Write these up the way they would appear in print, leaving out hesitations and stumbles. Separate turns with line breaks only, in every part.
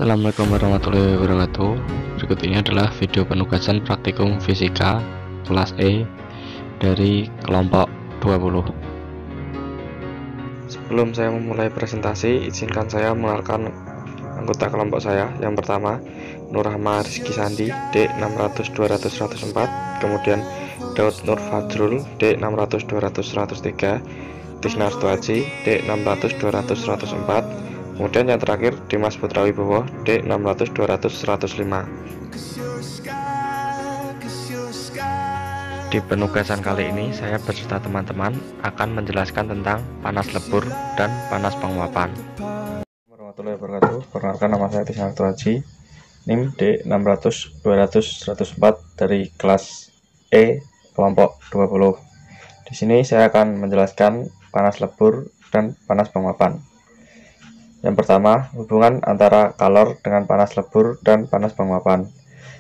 Assalamualaikum warahmatullahi wabarakatuh. Berikut ini adalah video penugasan praktikum fisika kelas E dari kelompok 20. Sebelum saya memulai presentasi, izinkan saya mengenalkan anggota kelompok saya. Yang pertama, Nur Rahma Rizky Sandi D600-200-104, kemudian Daud Nur Fajrul D600-200-103, Tisnar Stoaji D600-200-104, kemudian yang terakhir Dimas Putra Wibowo D600-200-105. Di penugasan kali ini saya beserta teman-teman akan menjelaskan tentang panas lebur dan panas penguapan. Warahmatullahi wabarakatuh. Perkenalkan, nama saya Tisnar Stoaji, NIM D600-200-104 dari kelas E kelompok 20. Di sini saya akan menjelaskan panas lebur dan panas penguapan. Yang pertama, hubungan antara kalor dengan panas lebur dan panas penguapan.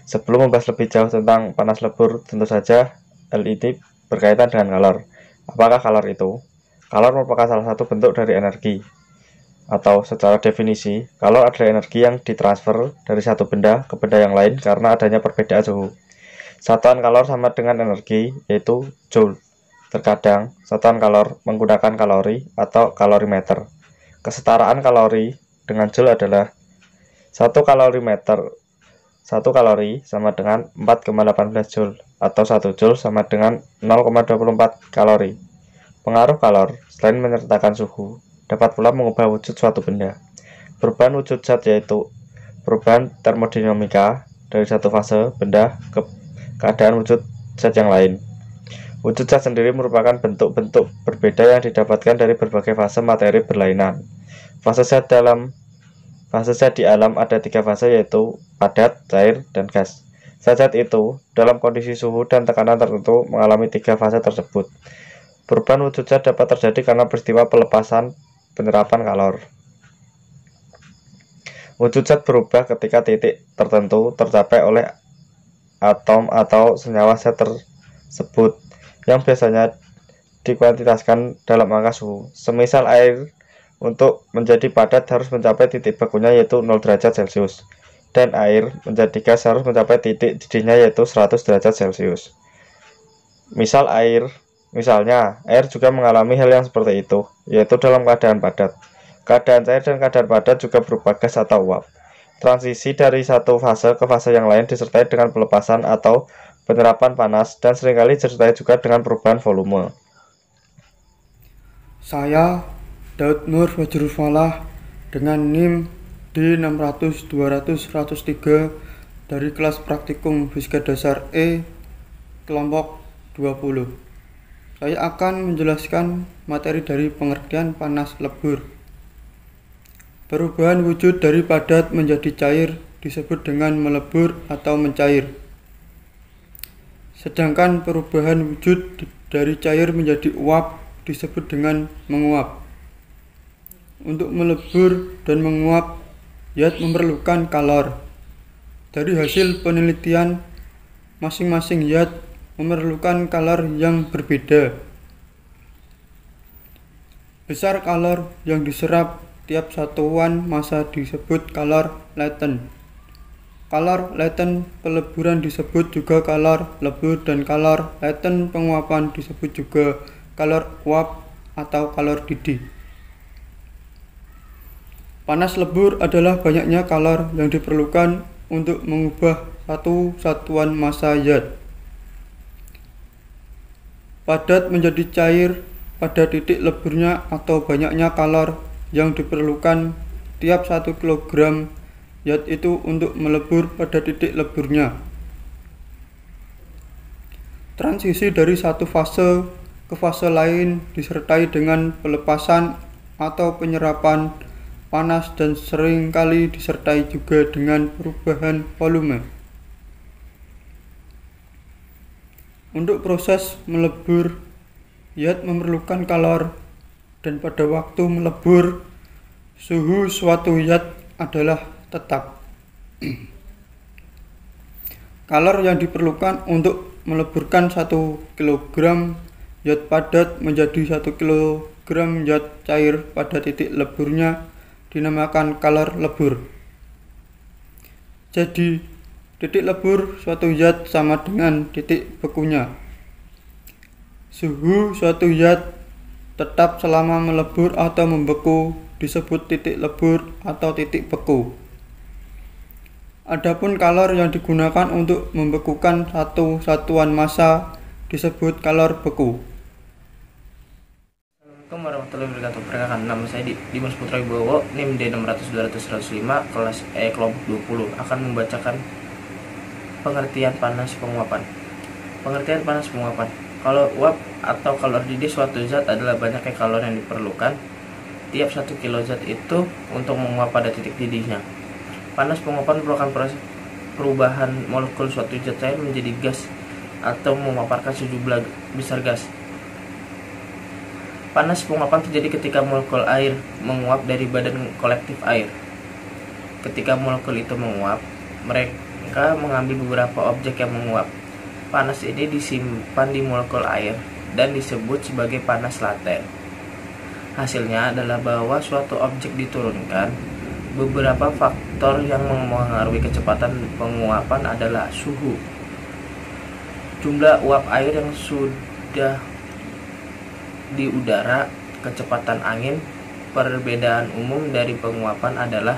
Sebelum membahas lebih jauh tentang panas lebur, tentu saja hal ini berkaitan dengan kalor. Apakah kalor itu? Kalor merupakan salah satu bentuk dari energi. Atau secara definisi, kalor adalah energi yang ditransfer dari satu benda ke benda yang lain karena adanya perbedaan suhu. Satuan kalor sama dengan energi, yaitu joule. Terkadang, satuan kalor menggunakan kalori atau kalorimeter. Kesetaraan kalori dengan joule adalah 1 kalori sama dengan 4,18 joule atau 1 joule sama dengan 0,24 kalori. Pengaruh kalor selain menyertakan suhu dapat pula mengubah wujud suatu benda. Perubahan wujud zat yaitu perubahan termodinamika dari satu fase benda ke keadaan wujud zat yang lain. Wujud zat sendiri merupakan bentuk-bentuk berbeda yang didapatkan dari berbagai fase materi berlainan. Fase zat di alam ada 3 fase, yaitu padat, cair, dan gas. Zat-zat itu dalam kondisi suhu dan tekanan tertentu mengalami 3 fase tersebut. Perubahan wujud zat dapat terjadi karena peristiwa pelepasan penyerapan kalor. Wujud zat berubah ketika titik tertentu tercapai oleh atom atau senyawa zat tersebut, yang biasanya dikuantitaskan dalam angka suhu. Semisal air untuk menjadi padat harus mencapai titik bakunya yaitu 0 derajat Celcius, dan air menjadi gas harus mencapai titik didihnya yaitu 100 derajat Celcius. Misalnya, air juga mengalami hal yang seperti itu, yaitu dalam keadaan padat. Keadaan cair dan keadaan padat juga berupa gas atau uap. Transisi dari satu fase ke fase yang lain disertai dengan pelepasan atau penyerapan panas dan seringkali disertai juga dengan perubahan volume.
Saya Daud Nur Fajrul dengan NIM D600-200-103 dari kelas praktikum fisika dasar E kelompok 20. Saya akan menjelaskan materi dari pengertian panas lebur. Perubahan wujud dari padat menjadi cair disebut dengan melebur atau mencair. Sedangkan perubahan wujud dari cair menjadi uap disebut dengan menguap. Untuk melebur dan menguap, zat memerlukan kalor. Dari hasil penelitian, masing-masing zat memerlukan kalor yang berbeda. Besar kalor yang diserap tiap satuan massa disebut kalor laten. Kalor laten peleburan disebut juga kalor lebur, dan kalor laten penguapan disebut juga kalor uap atau kalor didih. Panas lebur adalah banyaknya kalor yang diperlukan untuk mengubah satu satuan massa zat padat menjadi cair pada titik leburnya, atau banyaknya kalor yang diperlukan tiap 1 kg zat itu untuk melebur pada titik leburnya. Transisi dari satu fase ke fase lain disertai dengan pelepasan atau penyerapan panas dan seringkali disertai juga dengan perubahan volume. Untuk proses melebur, zat memerlukan kalor, dan pada waktu melebur, suhu suatu zat adalah tetap. Kalor yang diperlukan untuk meleburkan 1 kg zat padat menjadi 1 kg zat cair pada titik leburnya dinamakan kalor lebur. Jadi, titik lebur suatu zat sama dengan titik bekunya. Suhu suatu zat tetap selama melebur atau membeku disebut titik lebur atau titik beku. Adapun kalor yang digunakan untuk membekukan satu satuan massa disebut kalor beku.
Assalamualaikum warahmatullahi wabarakatuh. Perkenalkan, nama saya Dimas Putra Wibowo, NIM D600-200-105, kelas E kelompok 20, akan membacakan pengertian panas penguapan. Pengertian panas penguapan. Kalau uap atau kalor didih suatu zat adalah banyaknya kalor yang diperlukan tiap 1 kilo zat itu untuk menguap pada titik didihnya. Panas penguapan merupakan proses perubahan molekul suatu zat cair menjadi gas atau memaparkan sejumlah besar gas. Panas penguapan terjadi ketika molekul air menguap dari badan kolektif air. Ketika molekul itu menguap, mereka mengambil beberapa objek yang menguap. Panas ini disimpan di molekul air dan disebut sebagai panas laten. Hasilnya adalah bahwa suatu objek diturunkan. Beberapa faktor yang mempengaruhi kecepatan penguapan adalah suhu, jumlah uap air yang sudah di udara, kecepatan angin. Perbedaan umum dari penguapan adalah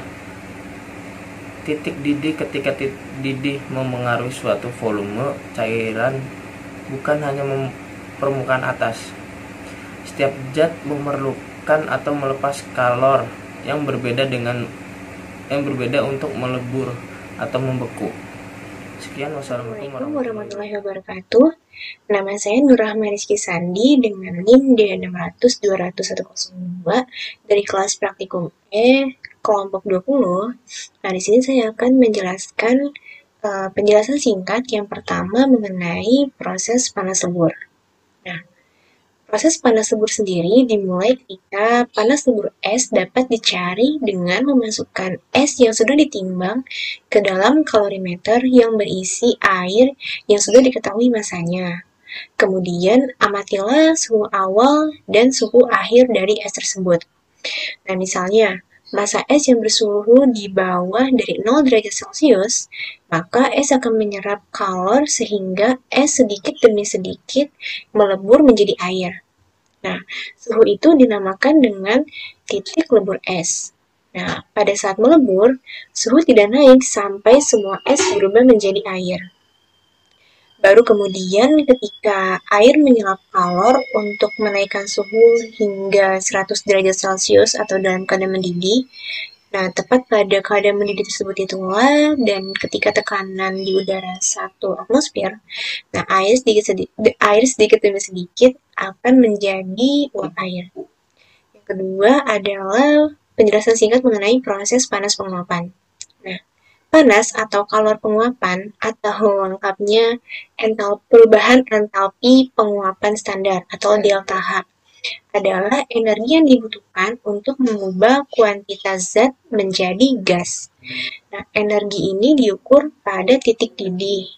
titik didih. Ketika titik didih memengaruhi suatu volume cairan, bukan hanya permukaan atas. Setiap zat memerlukan atau melepas kalor yang berbeda untuk melebur atau membeku. Sekian,
Assalamualaikum warahmatullahi wabarakatuh. Nama saya Nur Rahma Rizky Sandi dengan NIM D600-200-102 dari kelas praktikum E kelompok 20. Nah, di sini saya akan menjelaskan penjelasan singkat yang pertama mengenai proses panas lebur. Nah, proses panas lebur sendiri dimulai ketika panas lebur es dapat dicari dengan memasukkan es yang sudah ditimbang ke dalam kalorimeter yang berisi air yang sudah diketahui masanya. Kemudian amatilah suhu awal dan suhu akhir dari es tersebut. Nah, misalnya massa es yang bersuhu di bawah dari 0 derajat Celcius, maka es akan menyerap kalor sehingga es sedikit demi sedikit melebur menjadi air. Nah, suhu itu dinamakan dengan titik lebur es. Nah, pada saat melebur, suhu tidak naik sampai semua es berubah menjadi air. Baru kemudian ketika air menyerap kalor untuk menaikkan suhu hingga 100 derajat Celcius atau dalam keadaan mendidih. Nah, tepat pada keadaan mendidih tersebut itulah, dan ketika tekanan di udara 1 atmosfer, nah air sedikit demi sedikit akan menjadi uap air. Yang kedua adalah penjelasan singkat mengenai proses panas penguapan. Nah, panas atau kalor penguapan atau lengkapnya perubahan entalpi penguapan standar atau delta H adalah energi yang dibutuhkan untuk mengubah kuantitas zat menjadi gas. Nah, energi ini diukur pada titik didih.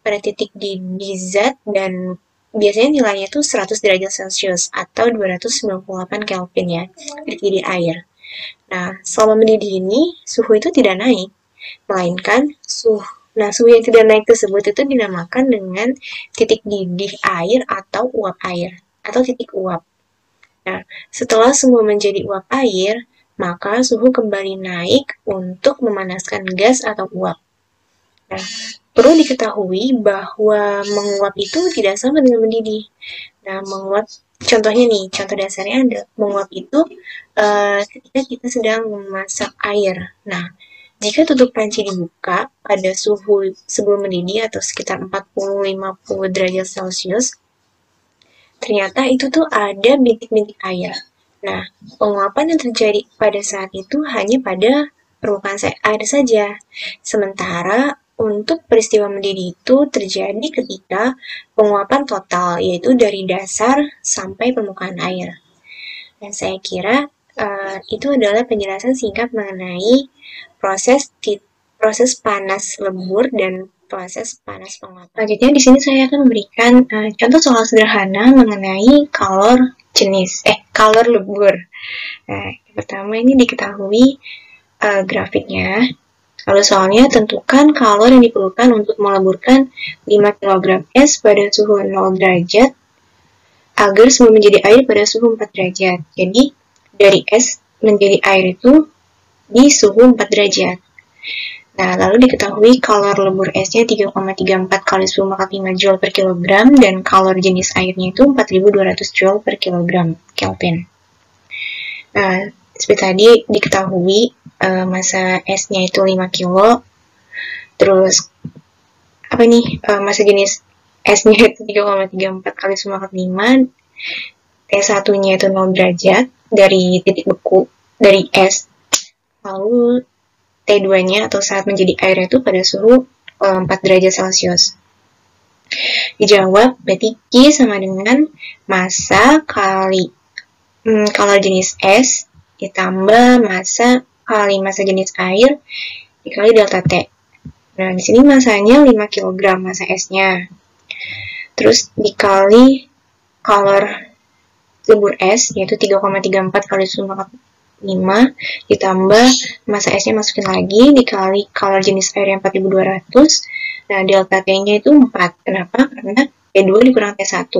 Pada titik didih zat, dan biasanya nilainya itu 100 derajat Celcius atau 298 Kelvin ya, titik didih air. Nah, selama mendidih ini, suhu itu tidak naik, melainkan suhu yang tidak naik tersebut itu dinamakan dengan titik didih air atau uap air, atau titik uap. Nah, setelah semua menjadi uap air, maka suhu kembali naik untuk memanaskan gas atau uap. Nah, perlu diketahui bahwa menguap itu tidak sama dengan mendidih. Nah, menguap, contohnya nih, contoh dasarnya ada menguap itu ketika kita sedang memasak air. Nah, jika tutup panci dibuka pada suhu sebelum mendidih atau sekitar 40-50 derajat Celcius, ternyata itu tuh ada bintik-bintik air. Nah, penguapan yang terjadi pada saat itu hanya pada permukaan air saja. Sementara untuk peristiwa mendidih itu terjadi ketika penguapan total, yaitu dari dasar sampai permukaan air. Dan saya kira itu adalah penjelasan singkat mengenai proses panas lebur dan proses panas penguapan. Selanjutnya di sini saya akan memberikan contoh soal sederhana mengenai kalor lebur. Nah, yang pertama ini diketahui grafiknya. Lalu soalnya, tentukan kalor yang diperlukan untuk meleburkan 5 kg es pada suhu 0 derajat agar semua menjadi air pada suhu 4 derajat. Jadi, dari es menjadi air itu di suhu 4 derajat. Nah, lalu diketahui kalor lebur esnya 3,34 kali 10⁻5 joule per kilogram dan kalor jenis airnya itu 4.200 joule per kilogram Kelvin. Nah, seperti tadi diketahui massa esnya itu 5 kilo, terus massa jenis esnya itu 3,34 kali 10⁻5, T1-nya itu 0 derajat dari titik beku, dari es, lalu T2-nya atau saat menjadi air itu pada suhu 4 derajat Celcius. Dijawab, berarti Q sama dengan massa kali kalor jenis es ditambah massa kali massa jenis air dikali delta T. Nah, di sini massanya 5 kg massa esnya. Terus dikali kalor lebur es, yaitu 3,34 kali 10⁻5 ditambah massa esnya masukin lagi dikali kalor jenis air yang 4.200. Nah, delta T-nya itu 4. Kenapa? Karena T2 dikurang T1.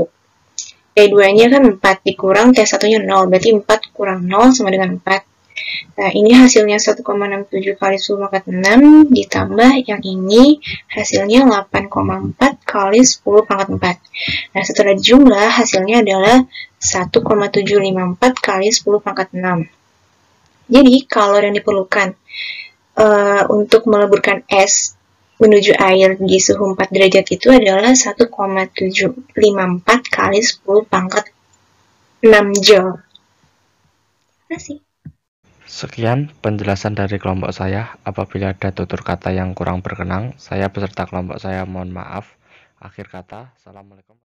T2-nya kan 4 dikurang T1-nya 0, berarti 4 kurang 0 sama dengan 4. Nah, ini hasilnya 1,67 kali 10⁻6 ditambah yang ini hasilnya 8,4 kali 10⁻4. Nah, setelah dijumlah hasilnya adalah 1,754 kali 10⁻6. Jadi, kalor yang diperlukan untuk meleburkan es menuju air di suhu 4 derajat itu adalah 1,754 kali 10⁻6 joule. Terima kasih.
Sekian penjelasan dari kelompok saya. Apabila ada tutur kata yang kurang berkenan, saya beserta kelompok saya mohon maaf. Akhir kata, Assalamualaikum.